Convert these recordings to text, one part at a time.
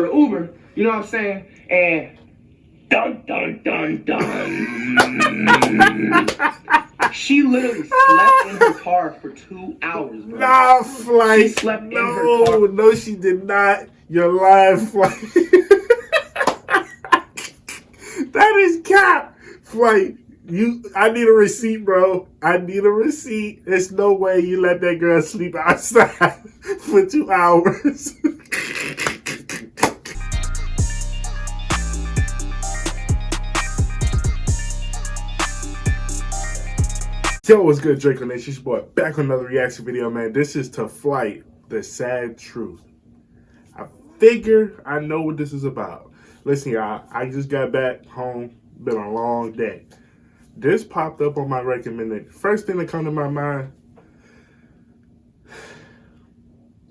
the Uber, you know what I'm saying? And dun dun dun dun. She literally slept in her car for 2 hours, bro. Nah, Flight. She slept in her car. No, she did not. You're lying, Flight. That is cap. Flight. I need a receipt, bro. I need a receipt. There's no way you let that girl sleep outside for 2 hours. Yo, what's good, Draco Nation? It's your boy back on another reaction video, man. This is to Flight, the sad truth. I figure I know what this is about. Listen, y'all, I just got back home. Been a long day. This popped up on my recommended. First thing that come to my mind,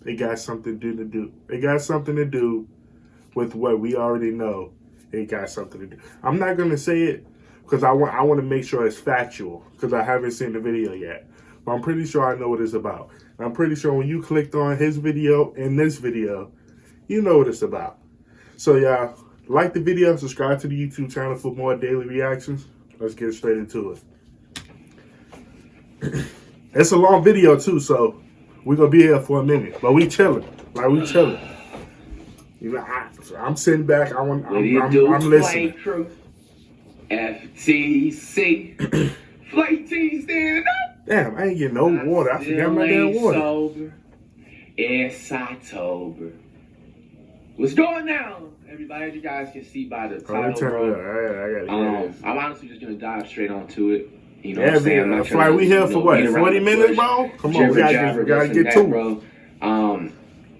it got something to do. It got something to do with what we already know. It got something to do. I'm not gonna say it because I want to make sure it's factual because I haven't seen the video yet. But I'm pretty sure I know what it's about. And I'm pretty sure when you clicked on his video and this video, you know what it's about. So y'all, like the video, subscribe to the YouTube channel for more daily reactions. Let's get straight into it. It's a long video too, so we're gonna be here for a minute. But we chilling, like we chilling. You know, I'm sitting back. I'm listening. Crew, FTC, Flight T stand up. Damn, I ain't getting no water. I forgot my damn water. Sober. It's October. What's going on, everybody? As you guys can see by the title, bro. I'm honestly just gonna dive straight onto it. You know what I'm saying? I'm Flight, we here for what? 40 minutes, bro? Come on, we gotta get to it, bro.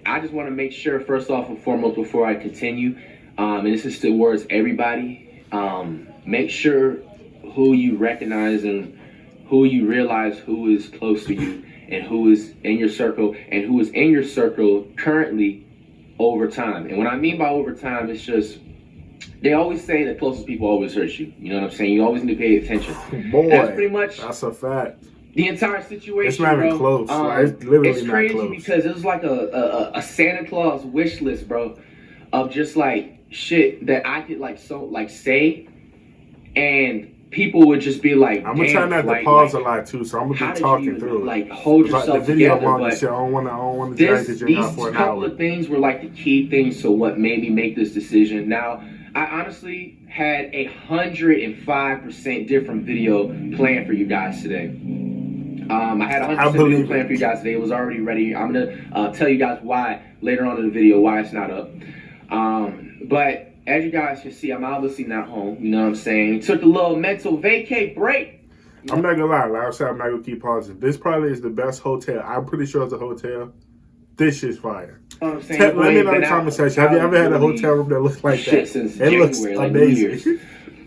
I just want to make sure, first off and foremost, before I continue, and this is towards everybody, make sure who you recognize and who you realize who is close to you and who is in your circle and who is in your circle currently over time. And what I mean by over time, it's just, they always say the closest people always hurt you. You know what I'm saying? You always need to pay attention. Boy, that's pretty much, that's a fact. The entire situation, it's not even close. It's literally it's crazy not close. Because it was like a Santa Claus wish list, bro, of just like shit that I could say, and people would just be like, I'm gonna try not to pause a lot too, so I'm gonna be talking through it. Like hold yourself together. But shit, I don't want to drag it out for an hour. These couple of things were like the key things to what made me make this decision. Now, I honestly had 105% different video planned for you guys today. I had 100% video planned for you guys today. It was already ready. I'm gonna tell you guys why later on in the video why it's not up. But as you guys can see, I'm obviously not home. You know what I'm saying? Took a little mental vacay break. I'm not gonna lie. Like I said, I'm not gonna keep pausing. This probably is the best hotel. I'm pretty sure it's a hotel. This shit's fire. You know what I'm saying? Let me know in the comment section. Have you ever had a hotel room that looks like that? It looks amazing.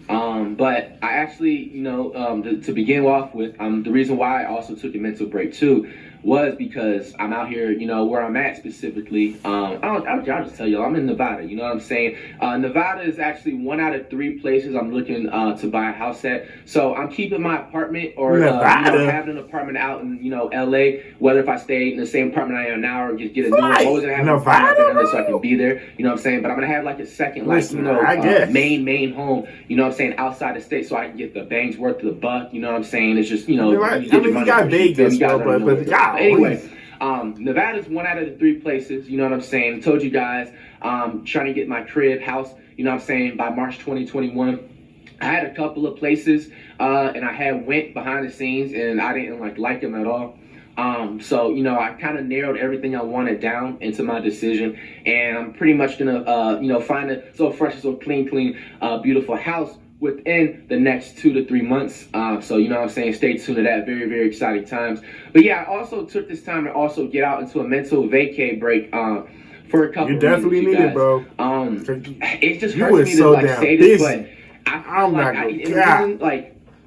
But I actually, to begin off with, the reason why I also took a mental break too was because I'm out here, where I'm at specifically. I'll just tell you, I'm in Nevada, you know what I'm saying? Nevada is actually 1 out of 3 places I'm looking to buy a house at. So I'm keeping my apartment or having an apartment out in, LA, whether if I stay in the same apartment I am now or just get a new one. I'm always gonna have an apartment so I can be there, you know what I'm saying? But I'm gonna have like a second, main home, you know what I'm saying, outside the state so I can get the bang's worth of the buck, you know what I'm saying? It's just, you got Vegas, but God. Anyway, Nevada's 1 out of the 3 places, you know what I'm saying? I told you guys, trying to get my crib house, you know what I'm saying, by March 2021. I had a couple of places, and I had went behind the scenes, and I didn't like them at all. So, I kind of narrowed everything I wanted down into my decision, and I'm pretty much gonna, find a so fresh, so clean, beautiful house within the next 2 to 3 months. So, you know what I'm saying? Stay tuned to that. Very, very exciting times. But yeah, I also took this time to also get out into a mental vacay break for a couple of reasons, need it, bro. It just hurts me to say this, but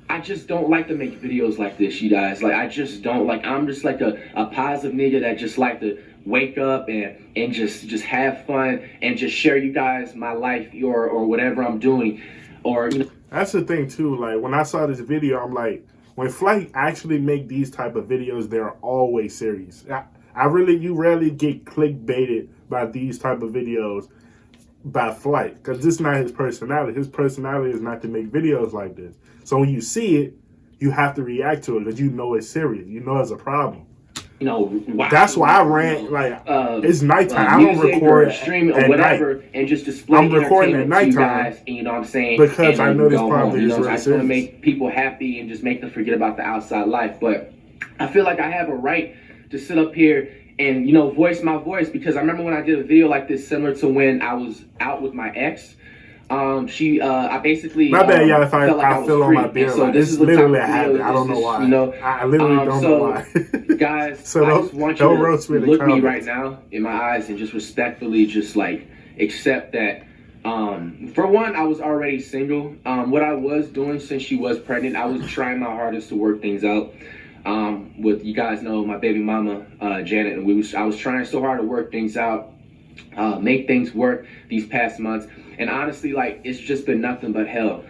I just don't like to make videos like this, you guys. Like, I just don't like, I'm just like a positive nigga that just like to wake up and just have fun and just share you guys my life or whatever I'm doing. Or, that's the thing too. Like, when I saw this video, I'm like, when Flight actually make these type of videos, they're always serious. You rarely get clickbaited by these type of videos by Flight, because this is not his personality. His personality is not to make videos like this. So when you see it, you have to react to it because you know it's serious. You know it's a problem. You know, that's why I ran it's nighttime. I don't record or stream or at whatever, night. and just display I'm recording entertainment at to you nighttime guys. And, you know what I'm saying? Because and I know this go probably home, is really I just want to serious. make people happy and just make them forget about the outside life. But I feel like I have a right to sit up here and, you know, voice my voice, because I remember when I did a video like this, similar to when I was out with my ex. I basically my bad, y'all. If I felt like I feel was on free. my beard, So this is literally a a habit. I don't know why. You know, I literally don't know why. Guys, so I just want you roast to me in the look me comments. right now in my eyes and just respectfully, just like accept that. For one, I was already single. What I was doing since she was pregnant, I was trying my hardest to work things out. With, you guys know, my baby mama, Janet, and I was trying so hard to work things out, make things work these past months. And honestly, like, it's just been nothing but hell.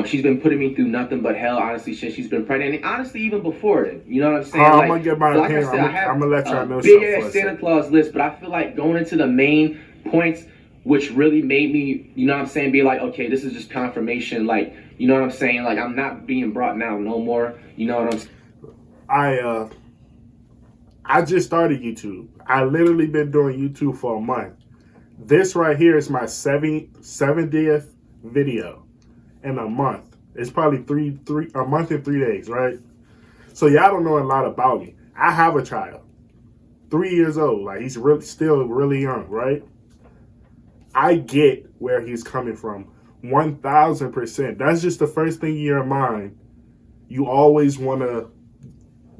She's been putting me through nothing but hell, honestly, since she's been pregnant. And honestly, even before then, you know what I'm saying? I'm like, gonna get my opinion. I'm gonna let y'all know big something. ass Santa Claus list, but I feel like going into the main points, which really made me, you know what I'm saying, be like, okay, this is just confirmation. Like, you know what I'm saying? Like, I'm not being brought down no more. You know what I'm saying? I just started YouTube. I literally been doing YouTube for a month. This right here is my 70th video in a month. It's probably a month and 3 days, right? So y'all don't know a lot about me. I have a child, 3 years old. Like, he's still really young, right? I get where he's coming from, 1,000%. That's just the first thing in your mind. You always want to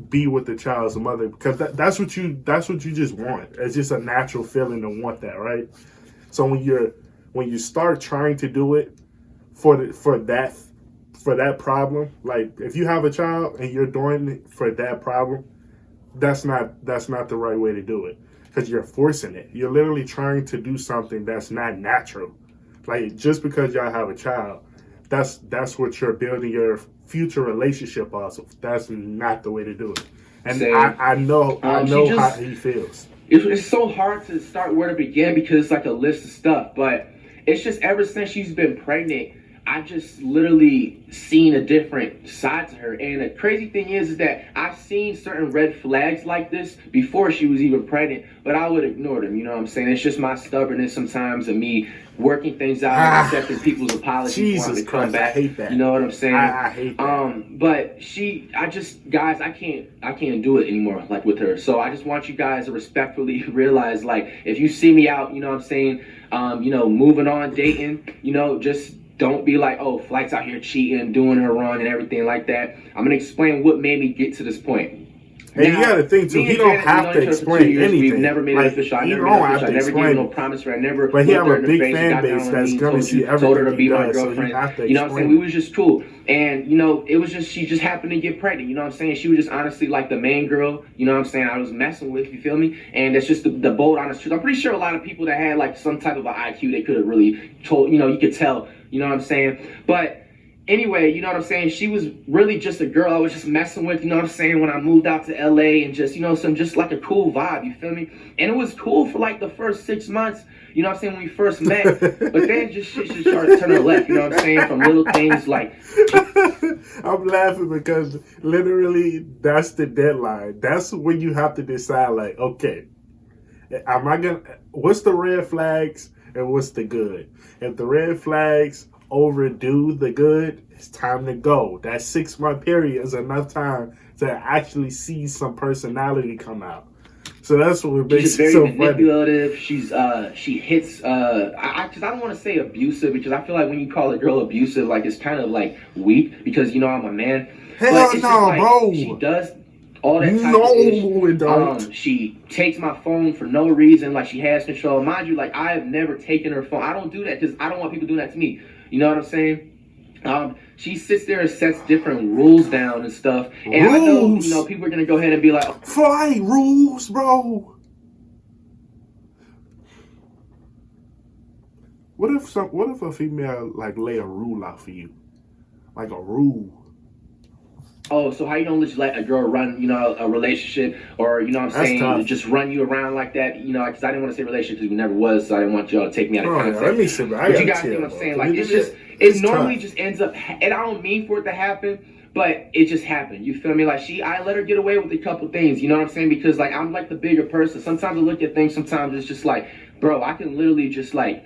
be with the child's mother, because that's what you just want. It's just a natural feeling to want that, right? So when you start trying to do it for that problem, like if you have a child and you're doing it for that problem, that's not the right way to do it, because you're forcing it. You're literally trying to do something that's not natural. Like, just because y'all have a child, that's what you're building your future relationship also. That's not the way to do it. And I know how he feels. It's so hard to start where to begin, because it's like a list of stuff. But it's just ever since she's been pregnant, I just literally seen a different side to her. And the crazy thing is that I've seen certain red flags like this before she was even pregnant, but I would ignore them. You know what I'm saying? It's just my stubbornness sometimes, and me working things out and accepting people's apologies wanting to come back. I hate that. You know what I'm saying? I hate that. But guys, I can't do it anymore, like, with her. So I just want you guys to respectfully realize, like, if you see me out, you know what I'm saying, you know, moving on, dating, you know, just don't be like, oh, Flight's out here cheating, doing her wrong and everything like that. I'm gonna explain what made me get to this point. Hey, you gotta think too. He don't have to explain anything. We've never made it official. I never gave her no promise. I never. But he have a big fan base that's gonna see everything. Told her to be my girlfriend. You know what I'm saying? We was just cool, and you know, it was just, she just happened to get pregnant. You know what I'm saying? She was just honestly like the main girl. You know what I'm saying? I was messing with. You feel me? And that's just the bold, honest truth. I'm pretty sure a lot of people that had like some type of an IQ, they could have really told. You know, you could tell. You know what I'm saying? But anyway, you know what I'm saying? She was really just a girl I was just messing with, you know what I'm saying, when I moved out to LA, and just, you know, just like a cool vibe, you feel me? And it was cool for like the first 6 months, you know what I'm saying, when we first met. But then just shit just started turning left, you know what I'm saying? From little things like... I'm laughing because literally that's the deadline. That's when you have to decide, like, okay, what's the red flags and what's the good? If the red flags overdo the good, it's time to go. That 6 month period is enough time to actually see some personality come out. So that's what makes it so funny. She's very manipulative. She hits. Because I don't want to say abusive, because I feel like when you call a girl abusive, like, it's kind of like weak, because, you know, I'm a man. Hell no, like, bro. She does all that type of it don't. She takes my phone for no reason, like she has control. Mind you, like, I have never taken her phone. I don't do that because I don't want people doing that to me. You know what I'm saying? She sits there and sets different rules down and stuff. And I know, you know, people are gonna go ahead and be like, Flight rules, bro. What if a female like lay a rule out for you? Like a rule. oh, so how you gonna just let a girl run, a relationship, or what I'm That's saying, tough. just run you around like that, because I didn't want to say relationship because we never was, so I didn't want y'all to take me out of Bro, context. let me sit back. But you guys see what I'm saying? Like, it normally just ends up, and I don't mean for it to happen, but it just happened. You feel me? Like, I let her get away with a couple things, you know what I'm saying? Because, like, I'm like the bigger person. Sometimes I look at things, sometimes it's just like, bro, I can literally just, like,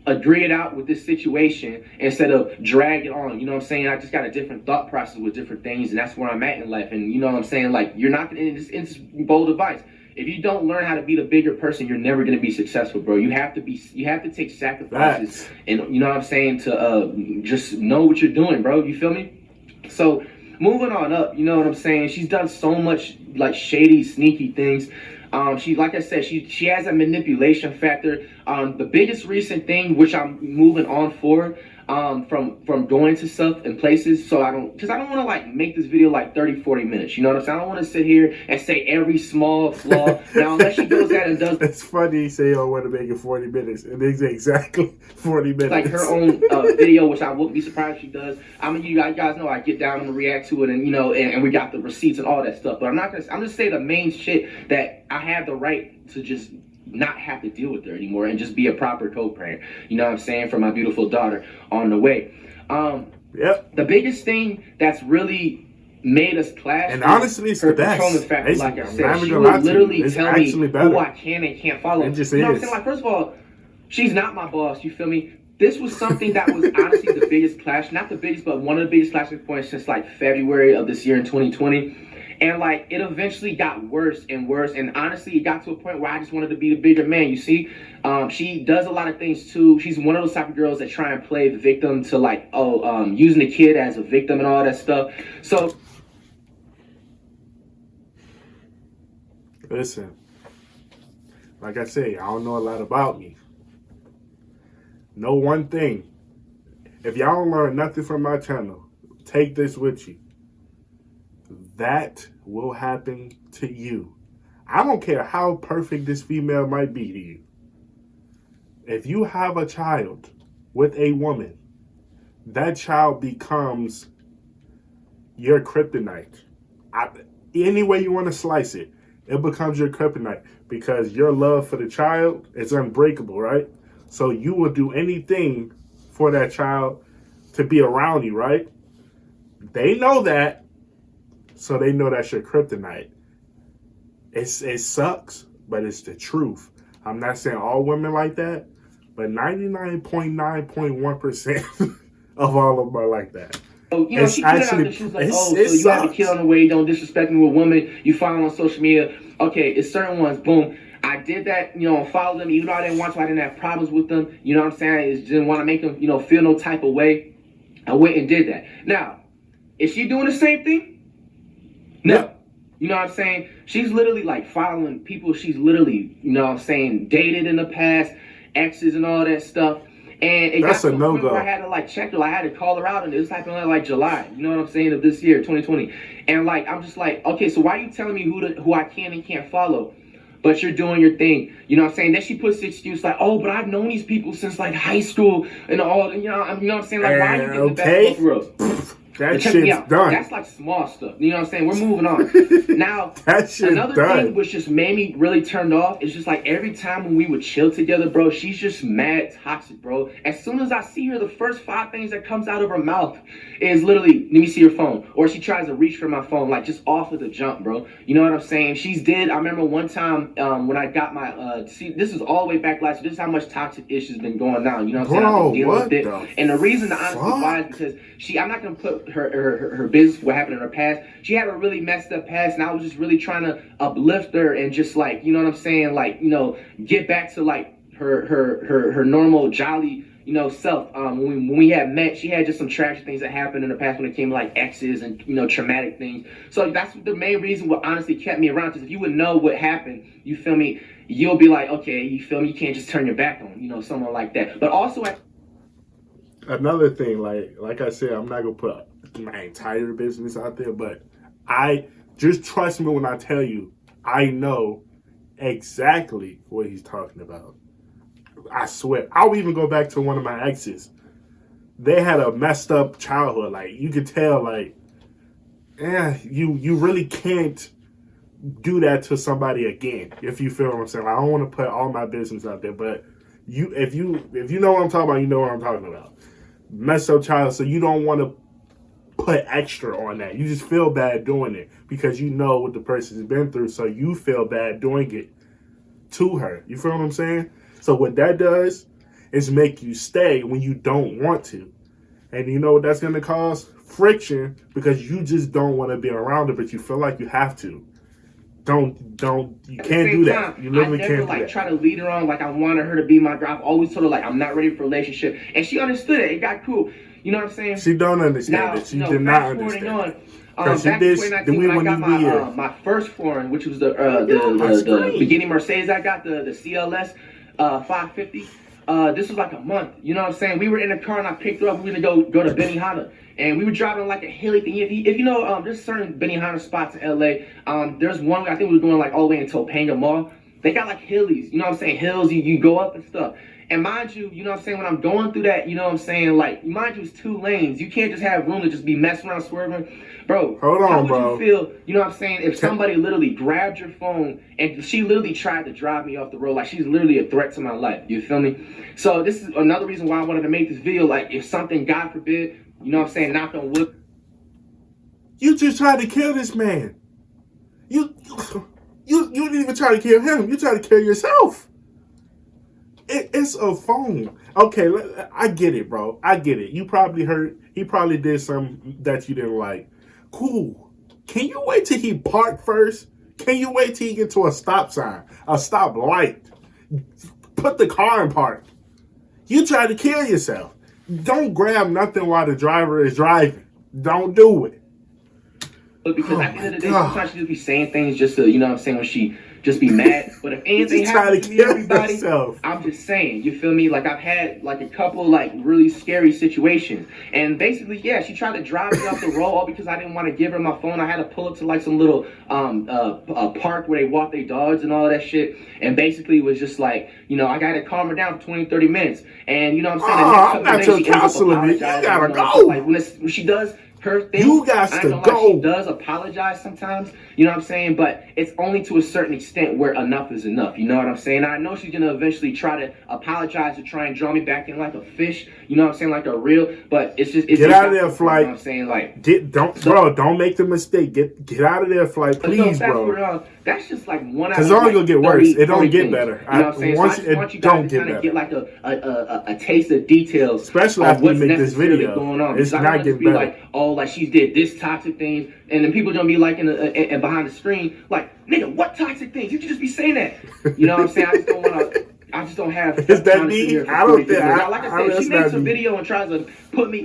agree it out with this situation instead of drag it on. You know what I'm saying? I just got a different thought process with different things, and that's where I'm at in life. And you know what I'm saying? Like, you're not gonna, it's bold advice. If you don't learn how to be the bigger person, you're never gonna be successful, bro. You have to take sacrifices, and you know what I'm saying, to just know what you're doing, bro. You feel me? So moving on up, you know what I'm saying? She's done so much like shady, sneaky things. She, like I said, she has a manipulation factor. The biggest recent thing, which I'm moving on for, from going to stuff and places, so because I don't want to like make this video like 30-40 minutes. You know what I'm saying? I don't want to sit here and say every small flaw. Now, unless she goes out and does. It's funny you say, "I want to make it 40 minutes," and it's exactly 40 minutes. Like her own video, which I wouldn't be surprised if she does. I mean, you guys know I get down and react to it, and and we got the receipts and all that stuff. But I'm just saying the main shit that I have the right to just not have to deal with her anymore and just be a proper co-parent. You know what I'm saying? For my beautiful daughter on the way. Yep. The biggest thing that's really made us clash, and honestly, it's her the best. controlling factor. Like I said, she will would literally tell me better. who I can and can't follow. It just you know is. what I'm saying? Like, first of all, she's not my boss. You feel me? This was something that was honestly the biggest clash, not the biggest, but one of the biggest clashing points since like February of this year in 2020. And like it eventually got worse and worse, and honestly, it got to a point where I just wanted to be the bigger man. You see, she does a lot of things too. She's one of those type of girls that try and play the victim to like, using the kid as a victim and all that stuff. So, listen, like I say, I don't know a lot about me. Know one thing: if y'all don't learn nothing from my channel, take this with you. That will happen to you. I don't care how perfect this female might be to you. If you have a child with a woman, that child becomes your kryptonite. Any way you want to slice it, it becomes your kryptonite because your love for the child is unbreakable, right? So you will do anything for that child to be around you, right? They know that. So they know that's your kryptonite. It sucks, but it's the truth. I'm not saying all women like that, but 99.9.1% of all of them are like that. So, she put it out there. She was like, so you have a kid on the way. Don't disrespect me with women. You follow on social media. Okay, it's certain ones. Boom. I did that, follow them. Even though I didn't want to, I didn't have problems with them. You know what I'm saying? I just didn't want to make them, feel no type of way. I went and did that. Now, is she doing the same thing? No. Yeah. You know what I'm saying? She's literally like following people she's literally, dated in the past, exes and all that stuff. And it That's got to a no-go. where I had to like check her. I had to call her out, and it was happening like July. You know what I'm saying, of this year, 2020. And like I'm just like, okay, so why are you telling me who I can and can't follow? But you're doing your thing. You know what I'm saying? Then she puts the excuse like, oh, but I've known these people since like high school and all. You know what I'm saying? Like, why are you getting the best of both worlds? That shit's done. That's like small stuff. You know what I'm saying? We're moving on. Now, another thing which just made me really turned off is just like every time when we would chill together, bro, she's just mad toxic, bro. As soon as I see her, the first 5 things that comes out of her mouth is literally, let me see your phone. Or she tries to reach for my phone, like just off of the jump, bro. You know what I'm saying? I remember one time when I got my, this is all the way back last year. This is how much toxic issues been going down. You know what I'm saying? I've been dealing with it. And the reason, honestly, why is because I'm not going to put her business, what happened in her past. She had a really messed up past, and I was just really trying to uplift her and just like, you know what I'm saying, like, get back to like her normal jolly, self. When we had met, she had just some tragic things that happened in the past when it came to like exes and traumatic things. So that's the main reason what honestly kept me around. Because if you would know what happened, you feel me, you'll be like, okay, you feel me, you can't just turn your back on someone like that. But also another thing, like I said, I'm not gonna put my entire business out there, but I just trust me when I tell you, I know exactly what he's talking about. I swear. I'll even go back to one of my exes. They had a messed up childhood. Like, you could tell, like, you really can't do that to somebody again. If you feel what I'm saying, I don't want to put all my business out there, but if you know what I'm talking about, you know what I'm talking about. Messed up child, so you don't want to put extra on that. You just feel bad doing it because you know what the person's been through, so you feel bad doing it to her. You feel what I'm saying? So what that does is make you stay when you don't want to. And you know what that's going to cause? Friction, because you just don't want to be around her, but you feel like you have to. You can't do that. You literally can't do that. I never try to lead her on like I wanted her to be my girl. I've always told her like I'm not ready for a relationship, and she understood it. It got cool. You know what I'm saying? She don't understand it. She did not understand. Back in 2019 when I got my first foreign, which was the beginning Mercedes, I got the CLS 550. This was like a month. You know what I'm saying? We were in the car and I picked her up. We were gonna go to Benihana. And we were driving like a hilly thing. If you know, there's certain Benihana spots in LA. There's one, I think we were going like all the way in Topanga Mall. They got like hillies, you know what I'm saying? Hills, you go up and stuff. And mind you, you know what I'm saying, when I'm going through that, you know what I'm saying, like, mind you, it's 2 lanes. You can't just have room to just be messing around, swerving. Bro, hold on, how would you feel, you know what I'm saying, if somebody literally grabbed your phone and she literally tried to drive me off the road, like she's literally a threat to my life, you feel me? So this is another reason why I wanted to make this video, like, if something, God forbid, you know what I'm saying, knock on wood. You just tried to kill this man. You didn't even try to kill him. You tried to kill yourself. It's a phone. Okay, I get it, bro. I get it. You probably hurt. He probably did something that you didn't like. Cool. Can you wait till he parked first? Can you wait till he get to a stop sign, a stop light? Put the car in park. You tried to kill yourself. Don't grab nothing while the driver is driving. Don't do it. Because at the end of the day, sometimes she just be saying things just to, you know what I'm saying, when she just be mad. But if anything happens to me, everybody, I'm just saying, you feel me? Like, I've had, like, a couple, like, really scary situations. And basically, yeah, she tried to drive me off the road all because I didn't want to give her my phone. I had to pull up to, like, some little park where they walk their dogs and all that shit. And basically, it was just like, you know, I got to calm her down for 20, 30 minutes. And, you know what I'm saying? I'm not your counselor, man. You gotta go. Like, when she does her thing, you got to go. She does apologize sometimes, you know what I'm saying, but it's only to a certain extent where enough is enough, you know what I'm saying? I know she's gonna eventually try to apologize to try and draw me back in like a fish, you know what I'm saying, like a reel, but it's just get out of there, Flight. You know what I'm saying, like don't make the mistake. Get out of there, Flight, please, bro. That's just like one. Because it's only gonna get worse. It don't get better. You know what I'm saying? Once so I just want you guys to kind of get like a taste of details, especially after we make this video. Going on. It's not getting better. Like, oh, like she did this toxic things, and then people gonna be like in behind the screen, like, nigga, what toxic things? You can just be saying that. You know what I'm saying? I just don't want to. I just don't have. Is that me? I don't think. Like I said, she makes a video and tries to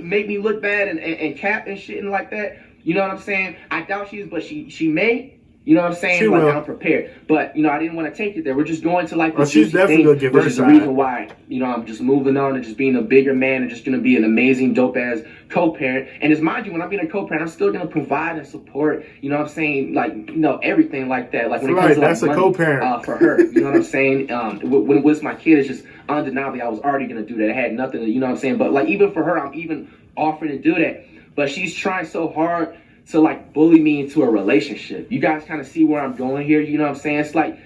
make me look bad and cap and shit and like that. You know what I'm saying? I doubt she is, but she may. You know what I'm saying? Like, I'm prepared. But, you know, I didn't want to take it there. We're just going to, like, the she's definitely going to give her which is the reason why, you know, I'm just moving on and just being a bigger man and just going to be an amazing, dope-ass co-parent. And as mind you, when I'm being a co-parent, I'm still going to provide and support, you know what I'm saying, like, you know, everything like that. Like, when it comes to, like, that's money, a co-parent. For her. You know what I'm saying? When it was my kid, it's just undeniably I was already going to do that. I had nothing to, you know what I'm saying? But, like, even for her, I'm even offering to do that. But she's trying so hard to like bully me into a relationship. You guys kind of see where I'm going here, you know what I'm saying? It's like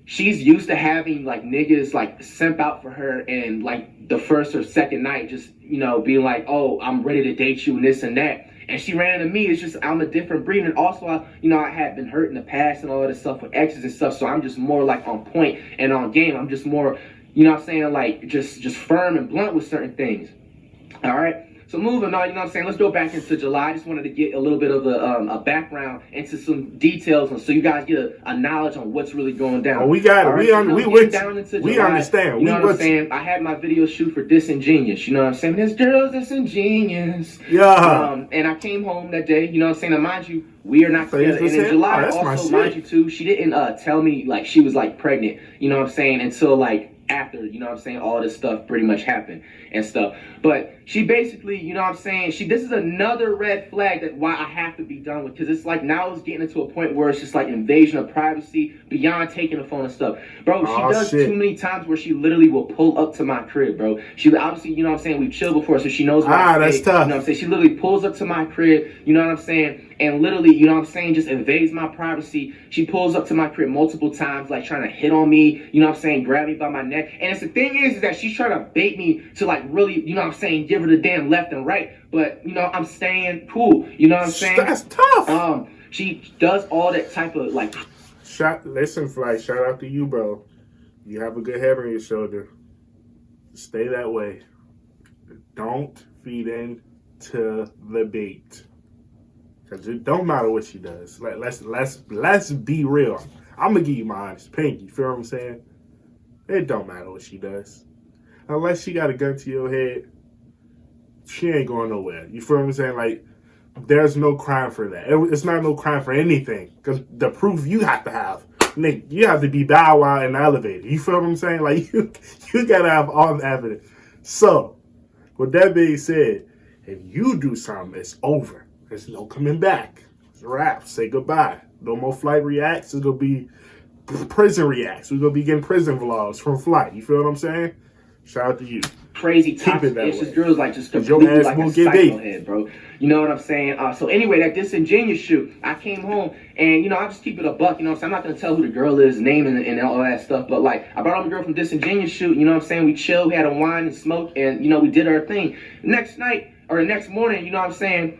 she's used to having like niggas like simp out for her and like the first or second night just, you know, being like, oh, I'm ready to date you and this and that. And she ran into me. It's just I'm a different breed. And also, I had been hurt in the past and all of this stuff with exes and stuff. So I'm just more like on point and on game. I'm just more, you know what I'm saying, like just firm and blunt with certain things. All right. So moving on, you know what I'm saying, let's go back into July. I just wanted to get a little bit of a background into some details so you guys get a knowledge on what's really going down. Oh, we got it. Right? We understand. You know what I'm saying? I had my video shoot for Disingenuous. You know what I'm saying? This girl's disingenuous. Yeah. And I came home that day, you know what I'm saying? And mind you, we are not together. And in July, also, mind you, too, she didn't tell me, like, she was, like, pregnant, you know what I'm saying, until, like, after, you know what I'm saying, all this stuff pretty much happened and stuff. But she basically, you know what I'm saying, this is another red flag that why I have to be done with, because it's like now it's getting into a point where it's just like invasion of privacy beyond taking the phone and stuff. Bro, she does too many times where she literally will pull up to my crib, bro. She obviously, you know what I'm saying, we've chilled before, so she knows where I stay. That's tough. You know what I'm saying? She literally pulls up to my crib, you know what I'm saying, and literally, you know what I'm saying, just invades my privacy. She pulls up to my crib multiple times, like trying to hit on me, you know what I'm saying, grab me by my neck. And it's the thing is that she's trying to bait me to like really, you know what I'm saying, give her the damn left and right. But, you know, I'm staying cool. You know what I'm saying? That's tough. She does all that type of like. Listen, Flight, shout out to you, bro. You have a good head on your shoulder. Stay that way. Don't feed into the bait. Cause it don't matter what she does. Let's be real. I'm gonna give you my honest opinion. You feel what I'm saying? It don't matter what she does. Unless she got a gun to your head, she ain't going nowhere. You feel what I'm saying? Like, there's no crime for that. It's not no crime for anything. Because the proof you have to have. Nick, you have to be Bow Wow in the elevator. You feel what I'm saying? Like, you got to have all the evidence. So, with that being said, if you do something, it's over. There's no coming back. It's a wrap. Say goodbye. No more Flight Reacts. It's going to be prison reacts. We're going to be getting prison vlogs from Flight. You feel what I'm saying? Shout out to you. Crazy toxic. It's just girls like just completely your ass like a psycho head, bro. You know what I'm saying? So anyway, that disingenuous shoot, I came home and, you know, I just keep it a buck, you know what I'm saying? I'm not going to tell who the girl is, name and all that stuff, but like, I brought home a girl from disingenuous shoot, you know what I'm saying? We chilled, we had a wine and smoke, and, you know, we did our thing. Next night, or the next morning, you know what I'm saying?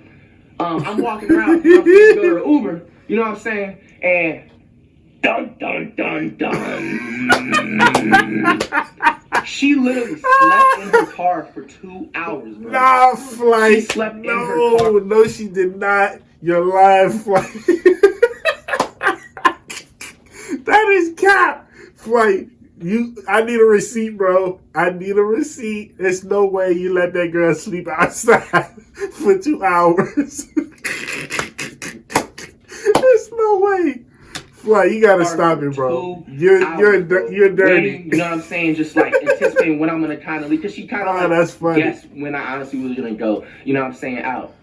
I'm walking around, you know what I'm saying, go to the Uber, you know what I'm saying? And dun, dun, dun, dun. She literally slept in her car for 2 hours, bro. Nah, Flight. She slept in her car. No, she did not. You're lying, Flight. That is cap. Flight, I need a receipt, bro. I need a receipt. There's no way you let that girl sleep outside for 2 hours. There's no way. Flight, you gotta stop it, bro. You're dirty. Waiting, you know what I'm saying? Just like anticipating when I'm gonna kind of leave, because she kind of that's funny. guessed when I honestly was gonna go. You know what I'm saying? Out.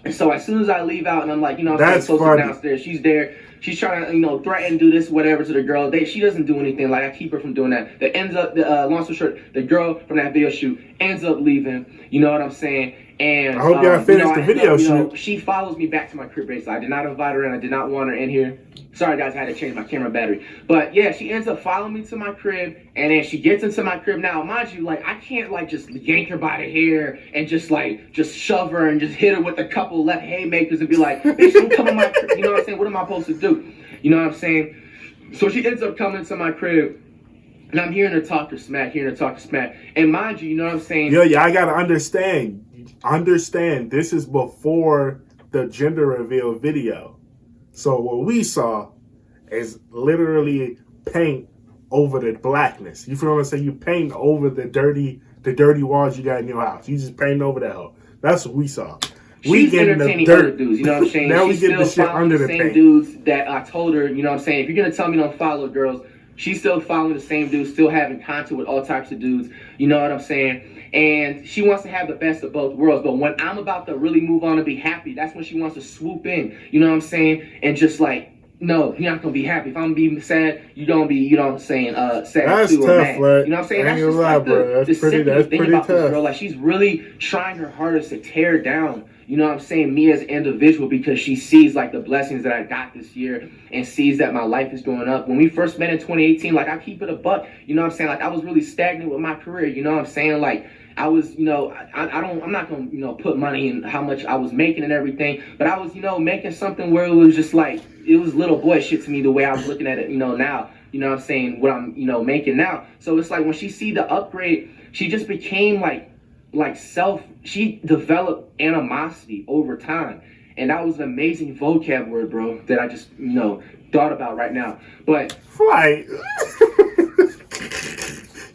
And so as soon as I leave out, and I'm like, you know what I'm saying, close downstairs, she's there. She's trying to, you know, threaten, do this, whatever to the girl. She doesn't do anything. Like, I keep her from doing that. That ends up, long story short, the girl from that video shoot ends up leaving. You know what I'm saying? And I hope y'all finished the video shoot. She follows me back to my crib base. I did not invite her in. I did not want her in here. Sorry, guys, I had to change my camera battery. But, yeah, she ends up following me to my crib, and then she gets into my crib. Now, mind you, like, I can't, like, just yank her by the hair and just shove her and just hit her with a couple left haymakers and be like, bitch, don't come in my crib. You know what I'm saying? What am I supposed to do? You know what I'm saying? So she ends up coming to my crib, and I'm hearing her talk to smack, And mind you, you know what I'm saying? Yeah, I gotta understand. This is before the gender reveal video. So what we saw is literally paint over the blackness. You feel what I'm saying? You paint over the dirty walls you got in your house. You just paint over that hole. That's what we saw. She's entertaining other dudes, you know what I'm saying? Now we She's get the still shit under the same paint. dudes that I told her, you know what I'm saying? If you're going to tell me don't follow girls, she's still following the same dudes, still having content with all types of dudes, you know what I'm saying? And she wants to have the best of both worlds. But when I'm about to really move on and be happy, that's when she wants to swoop in, you know what I'm saying? And just like, no, you're not going to be happy. If I'm going to be sad, you're going to be, you know what I'm saying, sad that's too. tough, or mad. Flight. You know what I'm saying? That's just lie, like bro. the sickening thing about tough. this girl. Like, she's really trying her hardest to tear down, you know what I'm saying, me as an individual, because she sees like the blessings that I got this year and sees that my life is going up. When we first met in 2018, like, I keep it a buck, you know what I'm saying? Like, I was really stagnant with my career, you know what I'm saying? Like, I was, you know, I'm not going to, you know, put money in how much I was making and everything, but I was, you know, making something where it was just like, it was little boy shit to me the way I was looking at it, you know, now, you know what I'm saying, what I'm, you know, making now. So it's like when she see the upgrade, she just became she developed animosity over time. And that was an amazing vocab word, bro, that I just, you know, thought about right now. But Flight.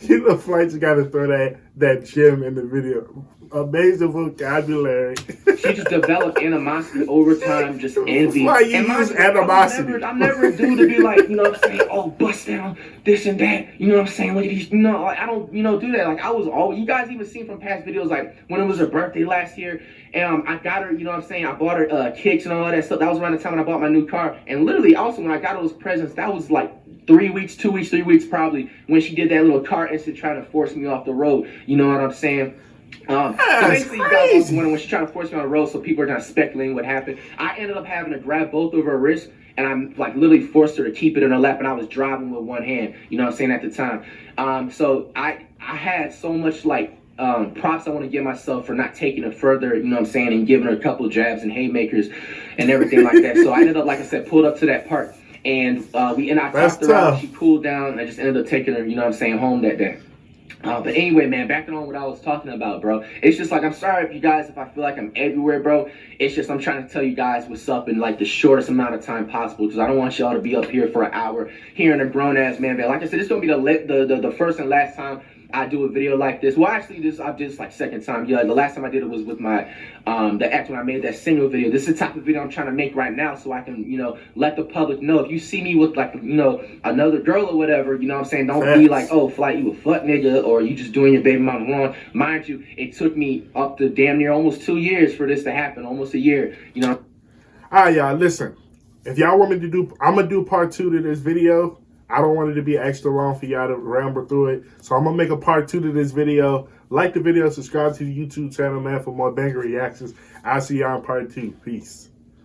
You know, Flight's got to throw that gem in the video. Amazing vocabulary. She just developed animosity over time, just envy. Why you use animosity? I'm never a dude to be like, you know what I'm saying, oh, bust down, this and that. You know what I'm saying? Look at these. No, like, I don't, you know, do that. Like, I was all, you guys even seen from past videos, like when it was her birthday last year, and I got her, you know what I'm saying, I bought her kicks and all that stuff. That was around the time when I bought my new car. And literally also when I got those presents, that was like 3 weeks, 3 weeks probably, when she did that little car incident trying to force me off the road. You know what I'm saying? So basically, you guys also wondering when she's trying to force me on the road, so people are kind of speculating what happened. I ended up having to grab both of her wrists, and I'm like literally forced her to keep it in her lap, and I was driving with one hand. You know what I'm saying, at the time. So I had so much like props I want to give myself for not taking it further. You know what I'm saying, and giving her a couple of jabs and haymakers and everything like that. So I ended up, like I said, pulled up to that park, and I talked her out. She cooled down, and I just ended up taking her, you know what I'm saying, home that day. But anyway, man, back on what I was talking about, bro. It's just like, I'm sorry if you guys, if I feel like I'm everywhere, bro. It's just I'm trying to tell you guys what's up in like the shortest amount of time possible, because I don't want y'all to be up here for an hour hearing a grown ass man. But like I said, this is gonna be the first and last time I do a video like this. Well, actually, I did this like second time. Yeah, the last time I did it was with my the act when I made that single video. This is the type of video I'm trying to make right now, so I can, you know, let the public know. If you see me with like, you know, another girl or whatever, you know what I'm saying, don't be like, oh, Flight, you a fuck nigga, or you just doing your baby mama wrong. Mind you, it took me up to damn near almost 2 years for this to happen, almost a year, you know. All right, y'all, listen. If y'all want me to do, I'm gonna do part 2 to this video. I don't want it to be extra long for y'all to ramble through it. So I'm going to make a part 2 to this video. Like the video, subscribe to the YouTube channel, man, for more banger reactions. I'll see y'all in part 2. Peace.